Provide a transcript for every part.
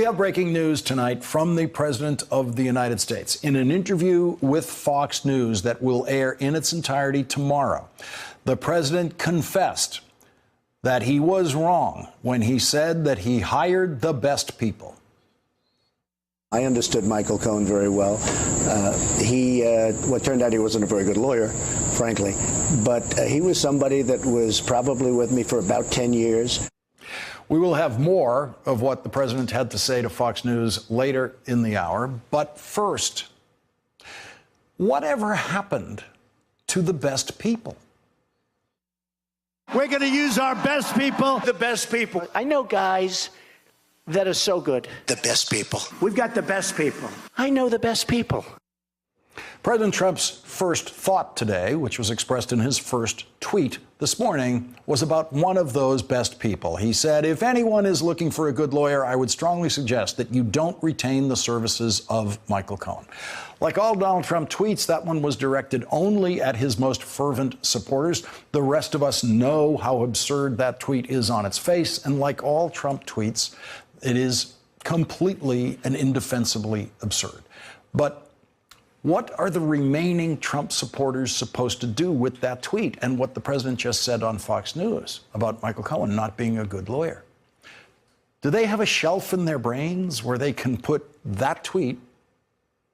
have breaking news tonight from the President of the United States. In an interview with Fox News that will air in its entirety tomorrow, the President confessed that he was wrong when he said that he hired the best people. I understood Michael Cohen very well. Well, it turned out he wasn't a very good lawyer, frankly, but he was somebody that was probably with me for about 10 years. We will have more of what the president had to say to Fox News later in the hour. But first, whatever happened to the best people? We're going to use our best people. The best people. I know guys that are so good. The best people. We've got the best people. I know the best people. President Trump's first thought today, which was expressed in his first tweet this morning, was about one of those best people. He said, if anyone is looking for a good lawyer, I would strongly suggest that you don't retain the services of Michael Cohen. Like all Donald Trump tweets, that one was directed only at his most fervent supporters. The rest of us know how absurd that tweet is on its face. And like all Trump tweets, it is completely and indefensibly absurd. But what are the remaining Trump supporters supposed to do with that tweet and what the president just said on Fox News about Michael Cohen not being a good lawyer? Do they have a shelf in their brains where they can put that tweet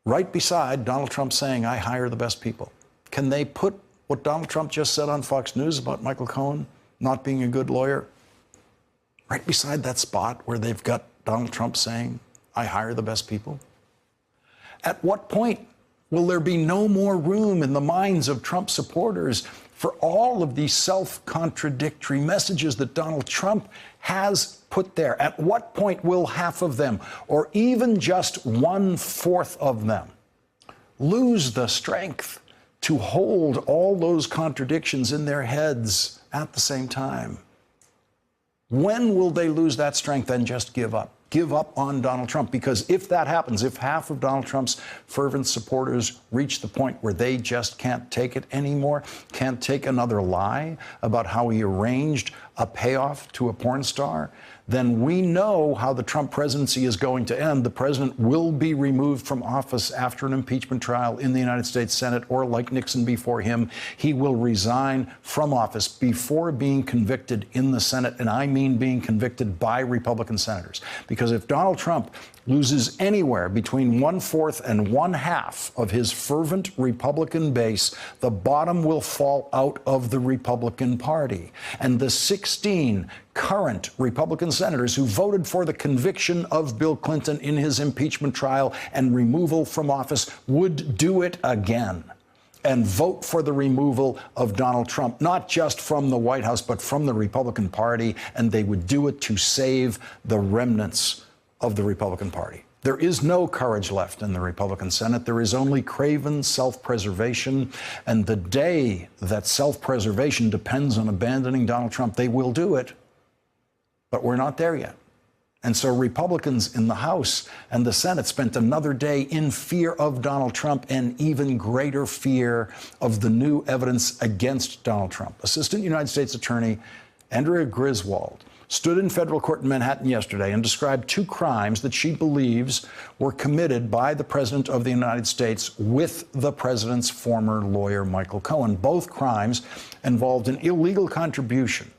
right beside Donald Trump saying, I hire the best people? Can they put what Donald Trump just said on Fox News about Michael Cohen not being a good lawyer right beside that spot where they've got Donald Trump saying, I hire the best people? At what point will there be no more room in the minds of Trump supporters for all of these self-contradictory messages that Donald Trump has put there? At what point will half of them, or even just 1/4 of them, lose the strength to hold all those contradictions in their heads at the same time? When will they lose that strength and just give up? Give up on Donald Trump? Because if that happens, if half of Donald Trump's fervent supporters reach the point where they just can't take it anymore, can't take another lie about how he arranged a payoff to a porn star, then we know how the Trump presidency is going to end. The president will be removed from office after an impeachment trial in the United States Senate, or like Nixon before him, he will resign from office before being convicted in the Senate. And I mean being convicted by Republican senators. Because if Donald Trump loses anywhere between 1/4 and 1/2 of his fervent Republican base, the bottom will fall out of the Republican Party. And the 16 current Republican senators who voted for the conviction of Bill Clinton in his impeachment trial and removal from office would do it again and vote for the removal of Donald Trump, not just from the White House, but from the Republican Party. And they would do it to save the remnants of the Republican Party. There is no courage left in the Republican Senate. There is only craven self-preservation. And the day that self-preservation depends on abandoning Donald Trump, they will do it. But we're not there yet. And so Republicans in the House and the Senate spent another day in fear of Donald Trump and even greater fear of the new evidence against Donald Trump. Assistant United States Attorney Andrea Griswold stood in federal court in Manhattan yesterday and described 2 crimes that she believes were committed by the President of the United States with the president's former lawyer, Michael Cohen. Both crimes involved an illegal contribution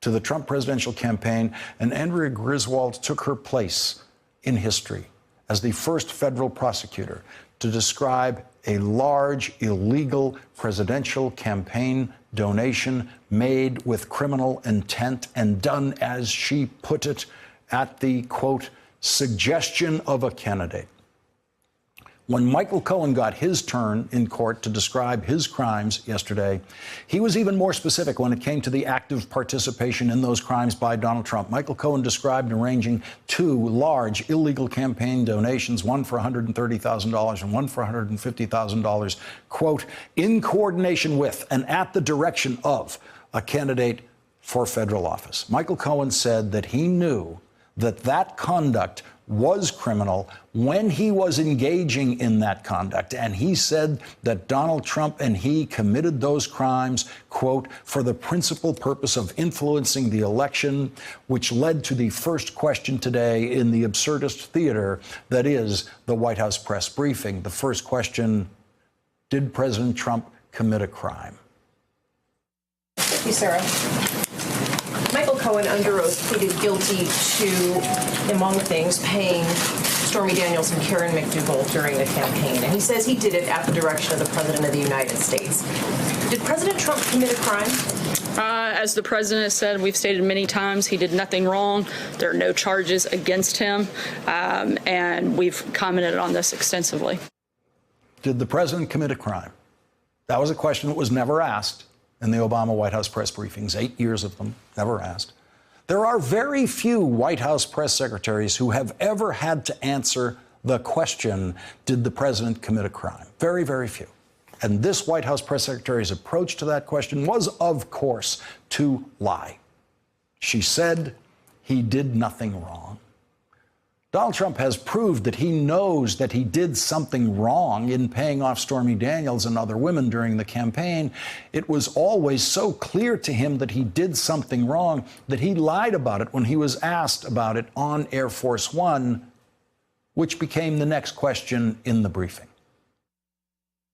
to the Trump presidential campaign, and Andrea Griswold took her place in history as the first federal prosecutor to describe a large illegal presidential campaign donation made with criminal intent and done, as she put it, at the, quote, suggestion of a candidate. When Michael Cohen got his turn in court to describe his crimes yesterday, he was even more specific when it came to the active participation in those crimes by Donald Trump. Michael Cohen described arranging 2 large illegal campaign donations, one for $130,000 and one for $150,000, quote, in coordination with and at the direction of a candidate for federal office. Michael Cohen said that he knew that that conduct was criminal when he was engaging in that conduct. And he said that Donald Trump and he committed those crimes, quote, for the principal purpose of influencing the election, which led to the first question today in the absurdist theater that is the White House press briefing. The first question: did President Trump commit a crime? Thank you, Sarah. Michael Cohen, under oath, pleaded guilty to, among things, paying Stormy Daniels and Karen McDougal during the campaign. And he says he did it at the direction of the President of the United States. Did President Trump commit a crime? As the president said, we've stated many times, he did nothing wrong. There are no charges against him, and we've commented on this extensively. Did the president commit a crime? That was a question that was never asked in the Obama White House press briefings, 8 years of them, never asked. There are very few White House press secretaries who have ever had to answer the question, did the president commit a crime? Very, very few. And this White House press secretary's approach to that question was, of course, to lie. She said he did nothing wrong. Donald Trump has proved that he knows that he did something wrong in paying off Stormy Daniels and other women during the campaign. It was always so clear to him that he did something wrong that he lied about it when he was asked about it on Air Force One, which became the next question in the briefing.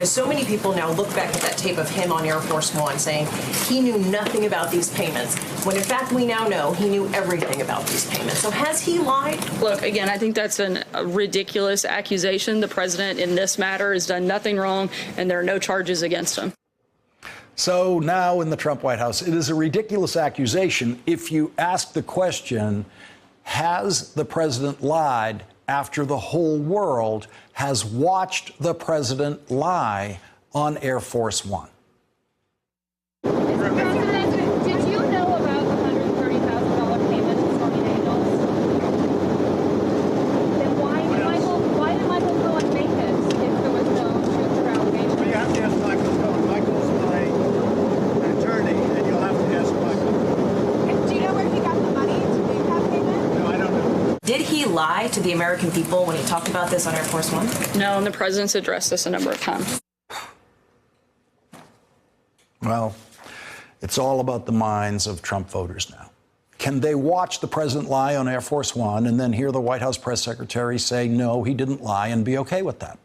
So many people now look back at that tape of him on Air Force One saying he knew nothing about these payments, when in fact we now know he knew everything about these payments. So has he lied? Look, again, I think that's a ridiculous accusation. The president in this matter has done nothing wrong, and there are no charges against him. So now in the Trump White House, it is a ridiculous accusation if you ask the question, has the president lied after the whole world has watched the president lie on Air Force One? Mr. President, did you know about the $130,000 payment to Stormy Daniels? Then why did Michael Cohen make this if there was no truth or allegation? You have to ask Michael Cohen. Michael's my attorney, and you'll have to ask Michael. Do you know where he got the money to make that payment? No, I don't know. Did he lie to the American people when he talked about this on Air Force One? No, and the president's addressed this a number of times. Well, it's all about the minds of Trump voters now. Can they watch the president lie on Air Force One and then hear the White House press secretary say, no, he didn't lie, and be okay with that?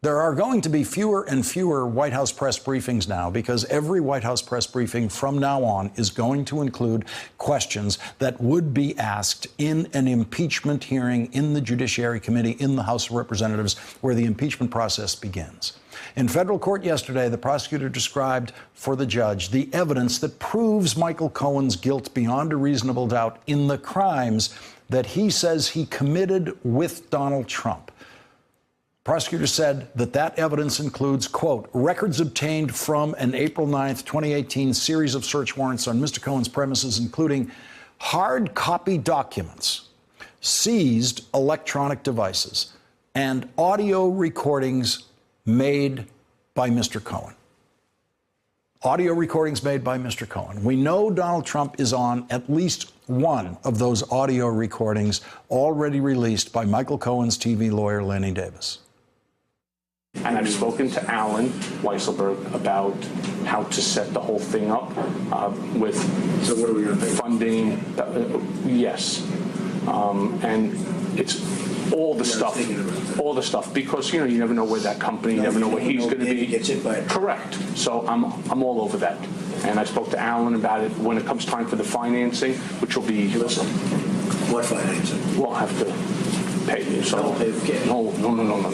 There are going to be fewer and fewer White House press briefings now because every White House press briefing from now on is going to include questions that would be asked in an impeachment hearing in the Judiciary Committee in the House of Representatives, where the impeachment process begins. In federal court yesterday, the prosecutor described for the judge the evidence that proves Michael Cohen's guilt beyond a reasonable doubt in the crimes that he says he committed with Donald Trump. Prosecutor said that that evidence includes, quote, records obtained from an April 9th, 2018 series of search warrants on Mr. Cohen's premises, including hard copy documents, seized electronic devices, and audio recordings made by Mr. Cohen. Audio recordings made by Mr. Cohen. We know Donald Trump is on at least one of those audio recordings already released by Michael Cohen's TV lawyer, Lanny Davis. And I've spoken to Alan Weisselberg about how to set the whole thing up with So what are we going to pay? Funding. Yes. And it's all the stuff, because, you never know where that company, you never know where he's going to be. Gets it by Correct. So I'm all over that. And I spoke to Alan about it when it comes time for the financing, which will be. Listen, what financing? We'll have to pay you. So Don't pay for cash. No. No.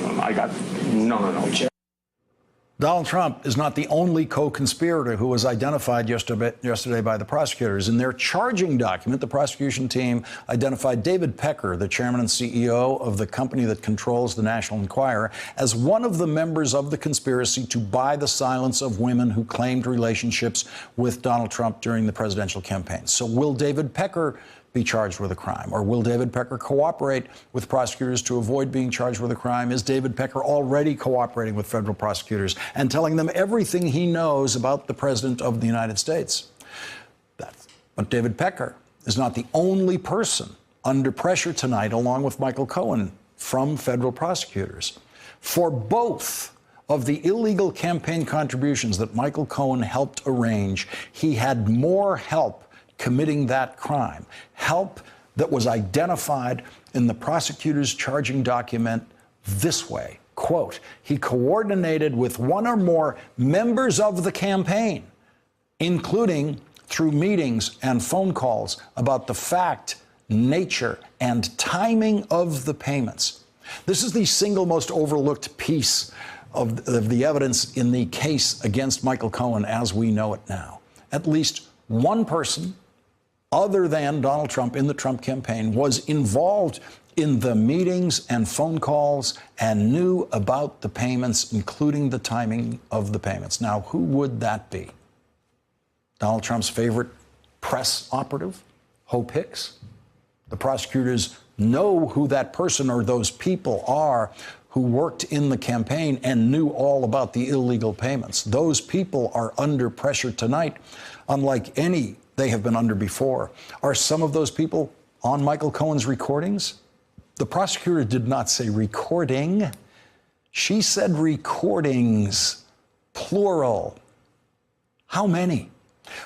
Donald Trump is not the only co-conspirator who was identified yesterday by the prosecutors. In their charging document, the prosecution team identified David Pecker, the chairman and CEO of the company that controls the National Enquirer, as one of the members of the conspiracy to buy the silence of women who claimed relationships with Donald Trump during the presidential campaign. So will David Pecker be charged with a crime? Or will David Pecker cooperate with prosecutors to avoid being charged with a crime? Is David Pecker already cooperating with federal prosecutors and telling them everything he knows about the President of the United States? But David Pecker is not the only person under pressure tonight, along with Michael Cohen, from federal prosecutors. For both of the illegal campaign contributions that Michael Cohen helped arrange, he had more help committing that crime, help that was identified in the prosecutor's charging document this way, quote, he coordinated with one or more members of the campaign, including through meetings and phone calls about the fact, nature, and timing of the payments. This is the single most overlooked piece of the evidence in the case against Michael Cohen as we know it now. At least one person other than Donald Trump in the Trump campaign was involved in the meetings and phone calls and knew about the payments, including the timing of the payments. Now, who would that be? Donald Trump's favorite press operative, Hope Hicks? The prosecutors know who that person or those people are who worked in the campaign and knew all about the illegal payments. Those people are under pressure tonight, unlike any they have been under before. Are some of those people on Michael Cohen's recordings? The prosecutor did not say recording. She said recordings, plural. How many?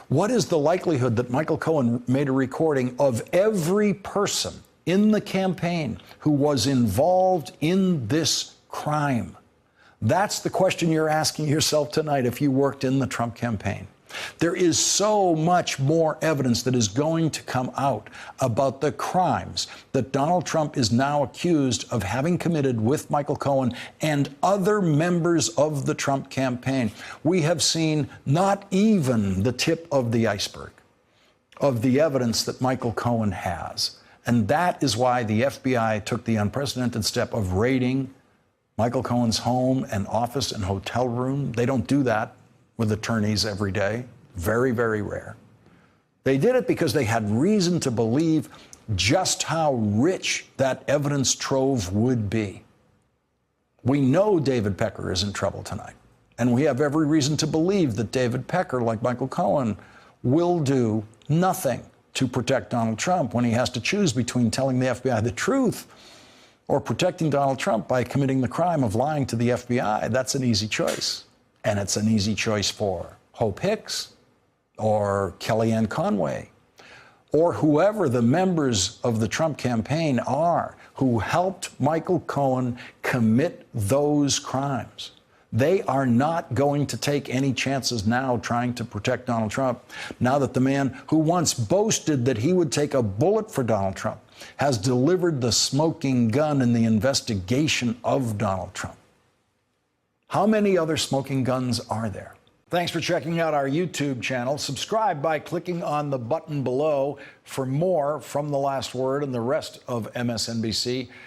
What is the likelihood that Michael Cohen made a recording of every person in the campaign who was involved in this crime? That's the question you're asking yourself tonight if you worked in the Trump campaign. There is so much more evidence that is going to come out about the crimes that Donald Trump is now accused of having committed with Michael Cohen and other members of the Trump campaign. We have seen not even the tip of the iceberg of the evidence that Michael Cohen has. And that is why the FBI took the unprecedented step of raiding Michael Cohen's home and office and hotel room. They don't do that with attorneys every day. Very, very rare. They did it because they had reason to believe just how rich that evidence trove would be. We know David Pecker is in trouble tonight, and we have every reason to believe that David Pecker, like Michael Cohen, will do nothing to protect Donald Trump when he has to choose between telling the FBI the truth or protecting Donald Trump by committing the crime of lying to the FBI. That's an easy choice. And it's an easy choice for Hope Hicks or Kellyanne Conway or whoever the members of the Trump campaign are who helped Michael Cohen commit those crimes. They are not going to take any chances now trying to protect Donald Trump, now that the man who once boasted that he would take a bullet for Donald Trump has delivered the smoking gun in the investigation of Donald Trump. How many other smoking guns are there? Thanks for checking out our YouTube channel. Subscribe by clicking on the button below for more from The Last Word and the rest of MSNBC.